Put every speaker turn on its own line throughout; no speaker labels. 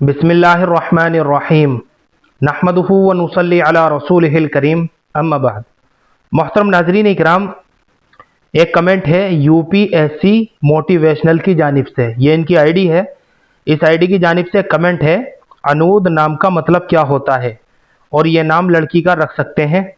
बिस्मिल्लाहिर्रहमानिर्रहीम नहमदुहु व नुसल्ली अला रसूलिहिल करीम अम्मा बाद। मोहतरम नाज़रीन इकराम, एक कमेंट है यूपीएससी मोटिवेशनल की जानिब से, ये इनकी आईडी है। इस आईडी की जानिब से कमेंट है, अनूद नाम का मतलब क्या होता है और ये नाम लड़की का रख सकते हैं।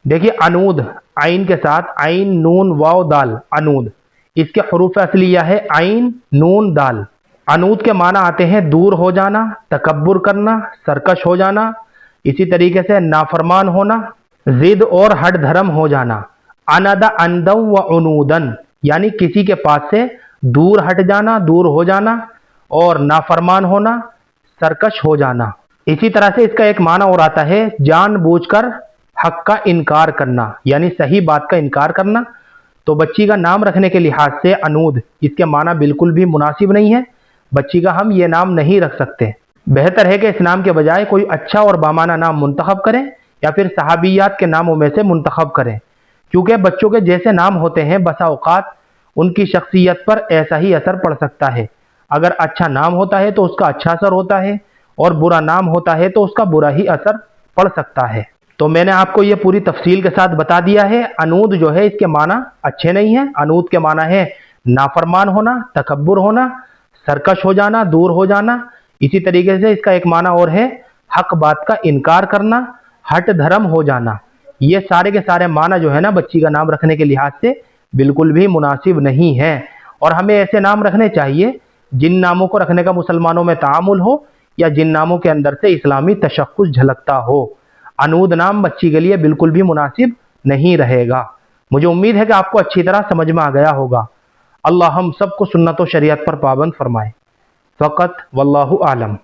देखिए, अनूद आइन के साथ आइन नून वाव दाल, अनूद इसके हरूफ असलिया है आइन नून दाल। अनूद के माना आते हैं दूर हो जाना, तकब्बुर करना, सरकश हो जाना, इसी तरीके से नाफरमान होना, जिद और हट धर्म हो जाना। अनदा अंदम व उनूदन यानी किसी के पास से दूर हट जाना, दूर हो जाना, और नाफरमान होना, सरकश हो जाना। इसी तरह से इसका एक माना और आता है जानबूझकर हक का इनकार करना, यानी सही बात का इनकार करना। तो बच्ची का नाम रखने के लिहाज से अनूद इसके माना बिल्कुल भी मुनासिब नहीं है। बच्ची का हम ये नाम नहीं रख सकते। बेहतर है कि इस नाम के बजाय कोई अच्छा और बामाना नाम मुंतखब करें या फिर सहाबियात के नामों में से मुंतखब करें, क्योंकि बच्चों के जैसे नाम होते हैं बसा औकात उनकी शख्सियत पर ऐसा ही असर पड़ सकता है। अगर अच्छा नाम होता है तो उसका अच्छा असर होता है, और बुरा नाम होता है तो उसका बुरा ही असर पड़ सकता है। तो मैंने आपको ये पूरी तफसील के साथ बता दिया है। अनूद जो है इसके माना अच्छे नहीं है। अनूद के माना है नाफरमान होना, तकब्बुर होना, सरकश हो जाना, दूर हो जाना। इसी तरीके से इसका एक माना और है हक बात का इनकार करना, हट धर्म हो जाना। ये सारे के सारे माना जो है ना बच्ची का नाम रखने के लिहाज से बिल्कुल भी मुनासिब नहीं है। और हमें ऐसे नाम रखने चाहिए जिन नामों को रखने का मुसलमानों में तामुल हो या जिन नामों के अंदर से इस्लामी तशक्कुस झलकता हो। अनूद नाम बच्ची के लिए बिल्कुल भी मुनासिब नहीं रहेगा। मुझे उम्मीद है कि आपको अच्छी तरह समझ में आ गया होगा। अल्लाह हम सबको सुन्नत व शरीयत पर पाबंद फरमाए। फ़क़त वल्लाहु आलम।